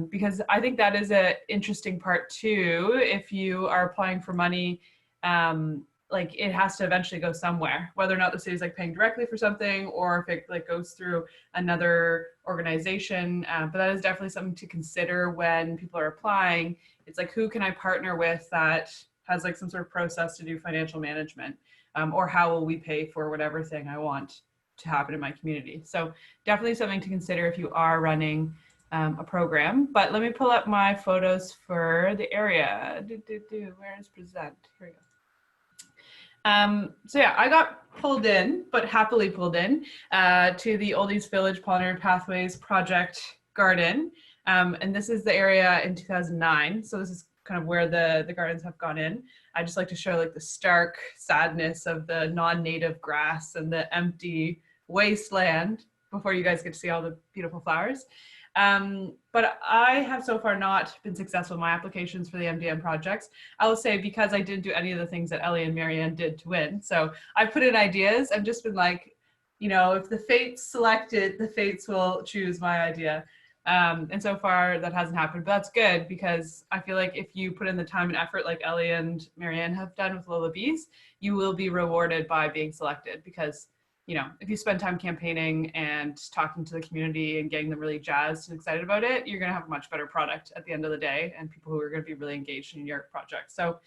because I think that is an interesting part too. If you are applying for money, like it has to eventually go somewhere, whether or not the city's like paying directly for something or if it like goes through another organization. But that is definitely something to consider when people are applying. It's like, who can I partner with that has like some sort of process to do financial management, or how will we pay for whatever thing I want to happen in my community. So definitely something to consider if you are running a program. But let me pull up my photos for the area. Where is present? Here we go. So yeah, I got pulled in, but happily pulled in, to the Oldies Village Pollinator Pathways Project Garden. And this is the area in 2009. So this is kind of where the gardens have gone in. I just like to show like the stark sadness of the non-native grass and the empty wasteland before you guys get to see all the beautiful flowers. But I have so far not been successful in my applications for the MDM projects. I will say because I didn't do any of the things that Ellie and Marianne did to win. So I put in ideas. I've just been like, you know, if the fates select it, the fates will choose my idea. And so far that hasn't happened, but that's good because I feel like if you put in the time and effort like Ellie and Marianne have done with Lola Bees, you will be rewarded by being selected because, you know, if you spend time campaigning and talking to the community and getting them really jazzed and excited about it, you're going to have a much better product at the end of the day and people who are going to be really engaged in your project. So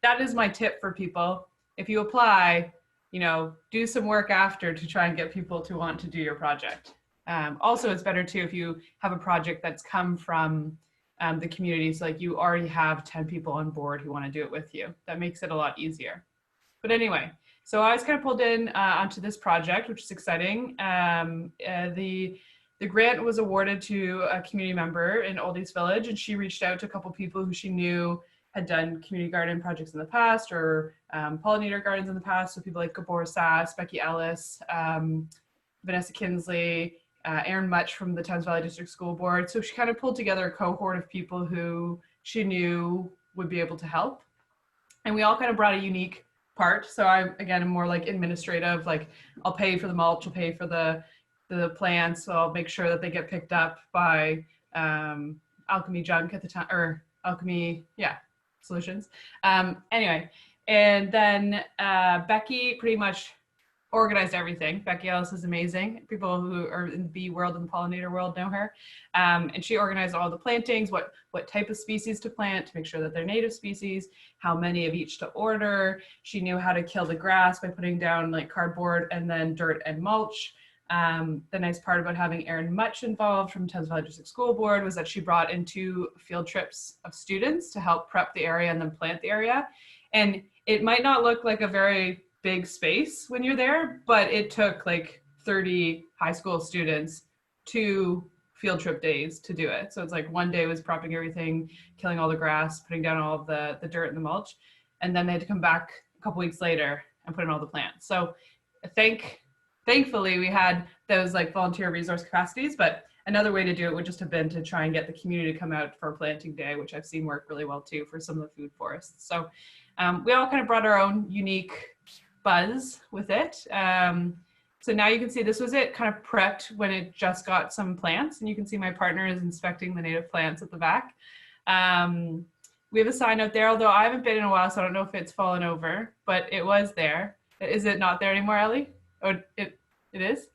that is my tip for people. If you apply, you know, do some work after to try and get people to want to do your project. Also, it's better too if you have a project that's come from the community. So like you already have 10 people on board who want to do it with you. That makes it a lot easier. But anyway, so I was kind of pulled in onto this project, which is exciting. The grant was awarded to a community member in Oldies Village, and she reached out to a couple people who she knew had done community garden projects in the past or pollinator gardens in the past. So people like Gabor Sass, Becky Ellis, Vanessa Kinsley, Aaron Much from the Thames Valley District School Board. So she kind of pulled together a cohort of people who she knew would be able to help. And we all kind of brought a unique part. So I, again, am more like administrative, like I'll pay for the mulch, I'll pay for the plants. So I'll make sure that they get picked up by Alchemy Junk at the time, or Alchemy, yeah, Solutions. Anyway, and then Becky pretty much organized everything. Becky Ellis is amazing. People who are in the bee world and the pollinator world know her. And she organized all the plantings, what type of species to plant to make sure that they're native species, how many of each to order. She knew how to kill the grass by putting down like cardboard and then dirt and mulch. The nice part about having Aaron Much involved from Thames Valley District School Board was that she brought in 2 field trips of students to help prep the area and then plant the area. And it might not look like a very big space when you're there, but it took like 30 high school students 2 field trip days to do it. So it's like one day was propping everything, killing all the grass, putting down all of the dirt and the mulch, and then they had to come back a couple weeks later and put in all the plants. So thankfully we had those like volunteer resource capacities, but another way to do it would just have been to try and get the community to come out for a planting day, which I've seen work really well too for some of the food forests. So we all kind of brought our own unique buzz with it. So now you can see this was it kind of prepped when it just got some plants, and you can see my partner is inspecting the native plants at the back. We have a sign out there, although I haven't been in a while, so I don't know if it's fallen over, but it was there. Is it not there anymore, Ellie? Oh, it is?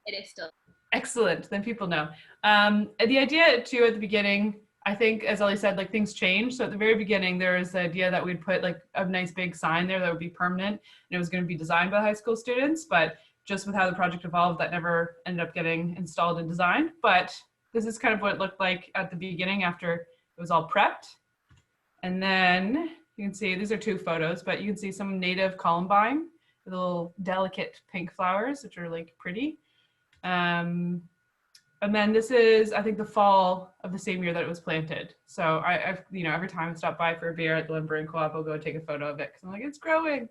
It is still. Excellent, then people know. The idea too at the beginning, I think, as Ellie said, like things change. So at the very beginning, there was the idea that we'd put like a nice big sign there that would be permanent, and it was going to be designed by high school students. But just with how the project evolved, that never ended up getting installed and designed. But this is kind of what it looked like at the beginning after it was all prepped. And then you can see, these are 2 photos, but you can see some native columbine with little delicate pink flowers, which are like pretty. And then this is, I think, the fall of the same year that it was planted. So I've, you know, every time I stop by for a beer at the Limburg Co-op, I'll go take a photo of it because I'm like, it's growing.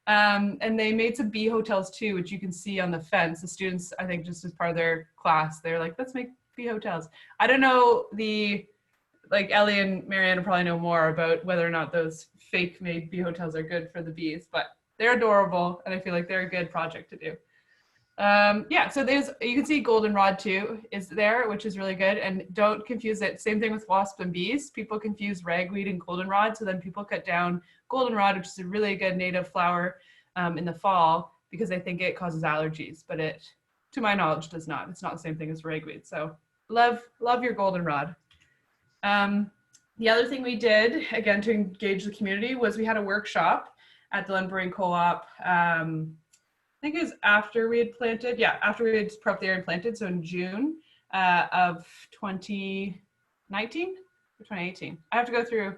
And they made some bee hotels too, which you can see on the fence. The students, I think, just as part of their class, they're like, let's make bee hotels. I don't know like Ellie and Marianne probably know more about whether or not those fake made bee hotels are good for the bees, but they're adorable. And I feel like they're a good project to do. Yeah, so you can see goldenrod too is there, which is really good. And don't confuse it. Same thing with wasps and bees. People confuse ragweed and goldenrod. So then people cut down goldenrod, which is a really good native flower in the fall, because they think it causes allergies, but it, to my knowledge, does not. It's not the same thing as ragweed. So love your goldenrod. The other thing we did, again, to engage the community was we had a workshop at the Limburg Co-op think it was after we had planted. Yeah, after we had prepped the area and planted. So in June of 2019 or 2018. I have to go through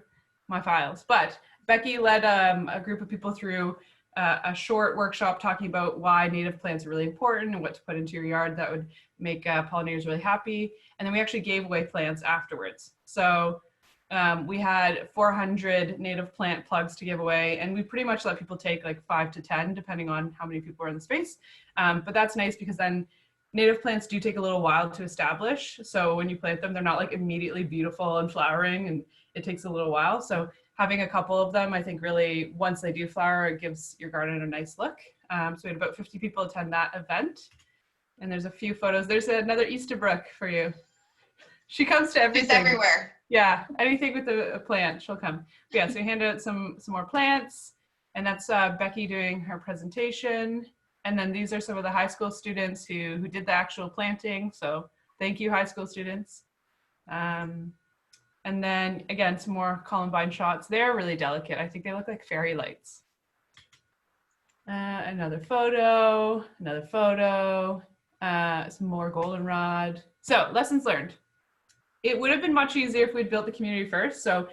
my files. But Becky led a group of people through a short workshop talking about why native plants are really important and what to put into your yard that would make pollinators really happy. And then we actually gave away plants afterwards. So we had 400 native plant plugs to give away, and we pretty much let people take like 5 to 10, depending on how many people are in the space. But that's nice because then native plants do take a little while to establish. So when you plant them, they're not like immediately beautiful and flowering, and it takes a little while. So having a couple of them, I think really, once they do flower, it gives your garden a nice look. So we had about 50 people attend that event. And there's a few photos. There's another Easterbrook for you. She comes to everything. She's everywhere. Yeah, anything with a plant, she'll come. But yeah, so we handed out some more plants, and that's Becky doing her presentation. And then these are some of the high school students who did the actual planting. So thank you, high school students. And then again, some more Columbine shots. They're really delicate. I think they look like fairy lights. Another photo, some more goldenrod. So lessons learned. It would have been much easier if we'd built the community first. So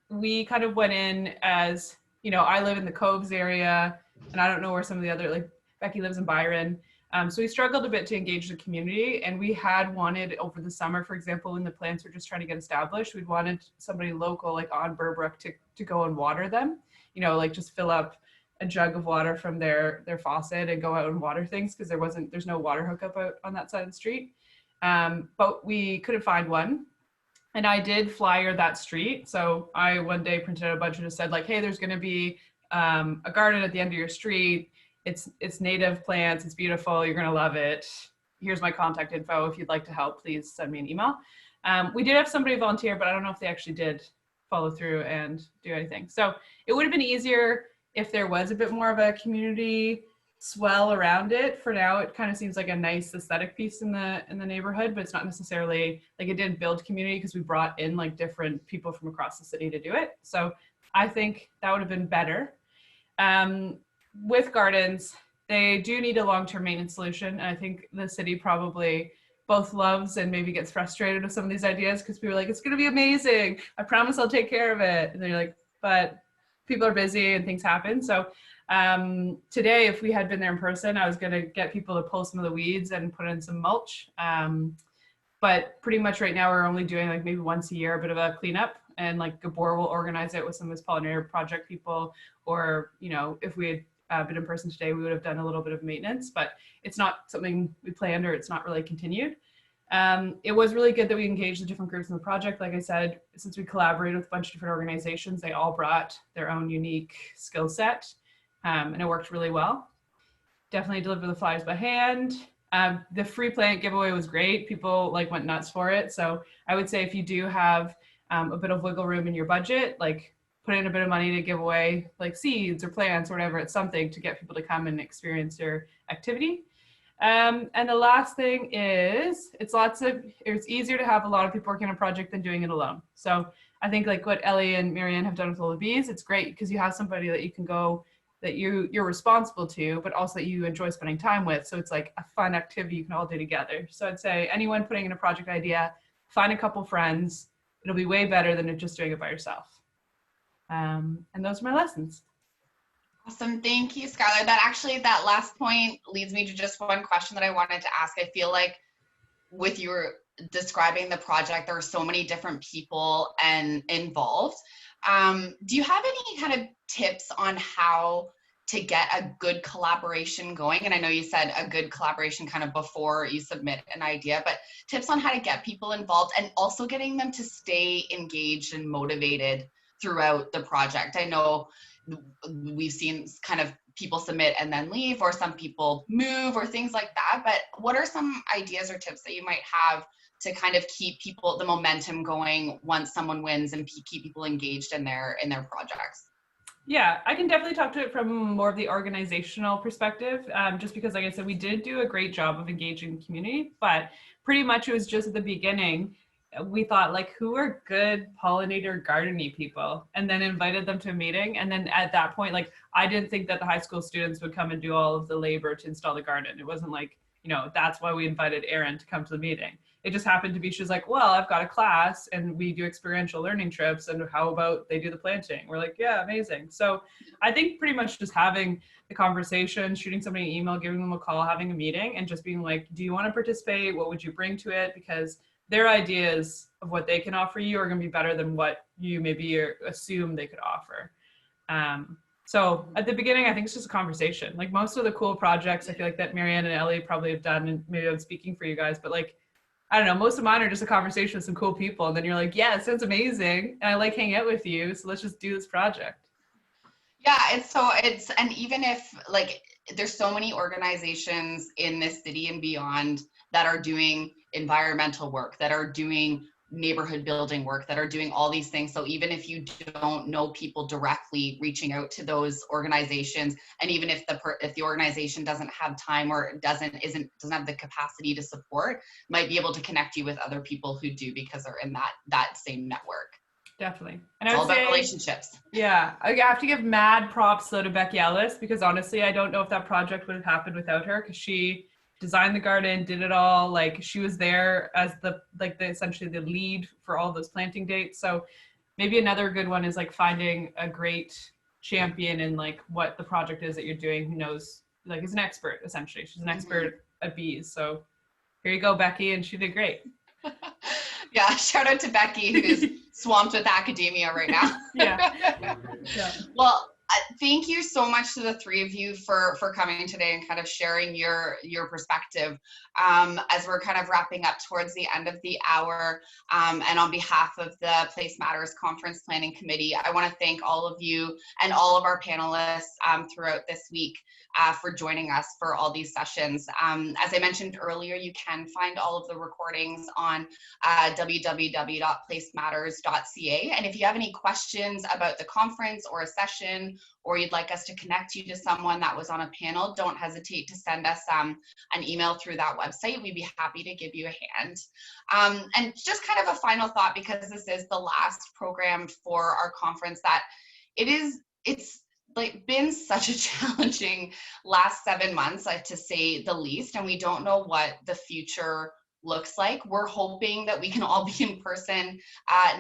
we kind of went in as, you know, I live in the Coves area, and I don't know where some of the other, like Becky lives in Byron. So we struggled a bit to engage the community, and we had wanted over the summer, for example, when the plants were just trying to get established, we'd wanted somebody local, like on Burbrook, to go and water them, you know, like just fill up a jug of water from their faucet and go out and water things, because there's no water hookup out on that side of the street. But we couldn't find one. And I did flyer that street. So I one day printed out a bunch and just said like, hey, there's gonna be a garden at the end of your street. It's native plants, it's beautiful, you're gonna love it. Here's my contact info. If you'd like to help, please send me an email. We did have somebody volunteer, but I don't know if they actually did follow through and do anything. So it would have been easier if there was a bit more of a community swell around it. For now, it kind of seems like a nice aesthetic piece in the neighborhood, but it's not necessarily like it didn't build community because we brought in like different people from across the city to do it. So I think that would have been better. With gardens, they do need a long-term maintenance solution. And I think the city probably both loves and maybe gets frustrated with some of these ideas because people are like, it's going to be amazing. I promise I'll take care of it. And they're like, but people are busy and things happen. So today, if we had been there in person, I was going to get people to pull some of the weeds and put in some mulch. But pretty much right now, we're only doing like maybe once a year, a bit of a cleanup. And like Gabor will organize it with some of his pollinator project people. Or, you know, if we had been in person today, we would have done a little bit of maintenance, but it's not something we planned or it's not really continued. It was really good that we engaged the different groups in the project. Like I said, since we collaborated with a bunch of different organizations, they all brought their own unique skill set, and it worked really well. Definitely delivered the flyers by hand. The free plant giveaway was great. People like went nuts for it. So I would say if you do have a bit of wiggle room in your budget, like put in a bit of money to give away like seeds or plants or whatever, it's something to get people to come and experience your activity. And the last thing is it's easier to have a lot of people working on a project than doing it alone. So I think like what Ellie and Marianne have done with Lola Bees, it's great because you have somebody that you can go, that you're responsible to, but also that you enjoy spending time with. So it's like a fun activity you can all do together. So I'd say anyone putting in a project idea, find a couple friends. It'll be way better than just doing it by yourself. And those are my lessons. Awesome. Thank you, Skylar. That last point leads me to just one question that I wanted to ask. I feel like with your describing the project, there are so many different people and involved. Do you have any kind of tips on how to get a good collaboration going? And I know you said a good collaboration kind of before you submit an idea, but tips on how to get people involved and also getting them to stay engaged and motivated throughout the project. I know we've seen kind of people submit and then leave, or some people move or things like that, but what are some ideas or tips that you might have to kind of keep people, the momentum going once someone wins and keep people engaged in their projects? Yeah, I can definitely talk to it from more of the organizational perspective, just because, like I said, we did do a great job of engaging the community, but pretty much it was just at the beginning. we thought like, who are good pollinator gardening people, and then invited them to a meeting. And then at that point, like, I didn't think that the high school students would come and do all of the labor to install the garden. It wasn't like, you know, that's why we invited Erin to come to the meeting. It just happened to be, she was like, well, I've got a class and we do experiential learning trips, and how about they do the planting? We're like, yeah, amazing. So I think pretty much just having the conversation, shooting somebody an email, giving them a call, having a meeting, and just being like, do you want to participate? What would you bring to it? Because their ideas of what they can offer you are going to be better than what you maybe assume they could offer. So at the beginning, I think it's just a conversation. Like most of the cool projects, I feel like that Marianne and Ellie probably have done, and maybe I'm speaking for you guys, but like, I don't know, most of mine are just a conversation with some cool people. And then you're like, yeah, it sounds amazing. And I like hanging out with you. So let's just do this project. Yeah, and even if like, there's so many organizations in this city and beyond that are doing environmental work, that are doing neighborhood building work, that are doing all these things. So even if you don't know people directly, reaching out to those organizations, and even if the organization doesn't have time or doesn't have the capacity to support, might be able to connect you with other people who do, because they're in that same network. Definitely. And It's I all would about say, relationships. yeah, I have to give mad props though to Becky Ellis, because honestly, I don't know if that project would have happened without her, because she designed the garden, did it all. Like she was there as essentially the lead for all those planting dates. So maybe another good one is like finding a great champion in like what the project is that you're doing, who knows, like is an expert essentially. She's an expert at bees. So here you go, Becky, and she did great. Yeah, shout out to Becky, who's swamped with academia right now. Yeah. Well, thank you so much to the three of you for coming today and kind of sharing your perspective. As we're kind of wrapping up towards the end of the hour, and on behalf of the Place Matters Conference Planning Committee, I want to thank all of you and all of our panelists throughout this week for joining us for all these sessions. As I mentioned earlier, you can find all of the recordings on www.placematters.ca. And if you have any questions about the conference or a session, or you'd like us to connect you to someone that was on a panel, don't hesitate to send us an email through that website. We'd be happy to give you a hand. And just kind of a final thought, because this is the last program for our conference, that it's like been such a challenging last 7 months, to say the least, and we don't know what the future looks like. We're hoping that we can all be in person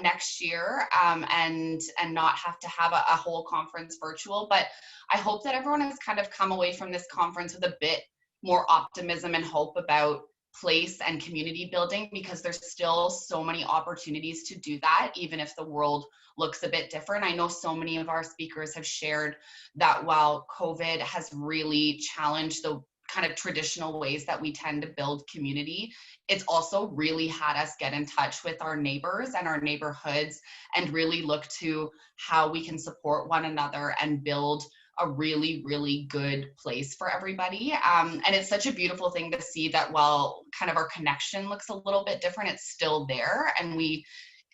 next year, and not have to have a whole conference virtual. But I hope that everyone has kind of come away from this conference with a bit more optimism and hope about place and community building, because there's still so many opportunities to do that, even if the world looks a bit different. I know so many of our speakers have shared that while COVID has really challenged the kind of traditional ways that we tend to build community, it's also really had us get in touch with our neighbors and our neighborhoods, and really look to how we can support one another and build a really, really good place for everybody. And it's such a beautiful thing to see that while kind of our connection looks a little bit different, it's still there, and we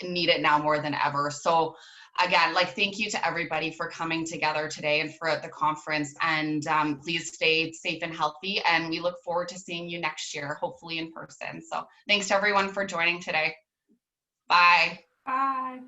need it now more than ever. So again, like, thank you to everybody for coming together today and throughout the conference, and please stay safe and healthy, and we look forward to seeing you next year, hopefully in person. So thanks to everyone for joining today. Bye. Bye.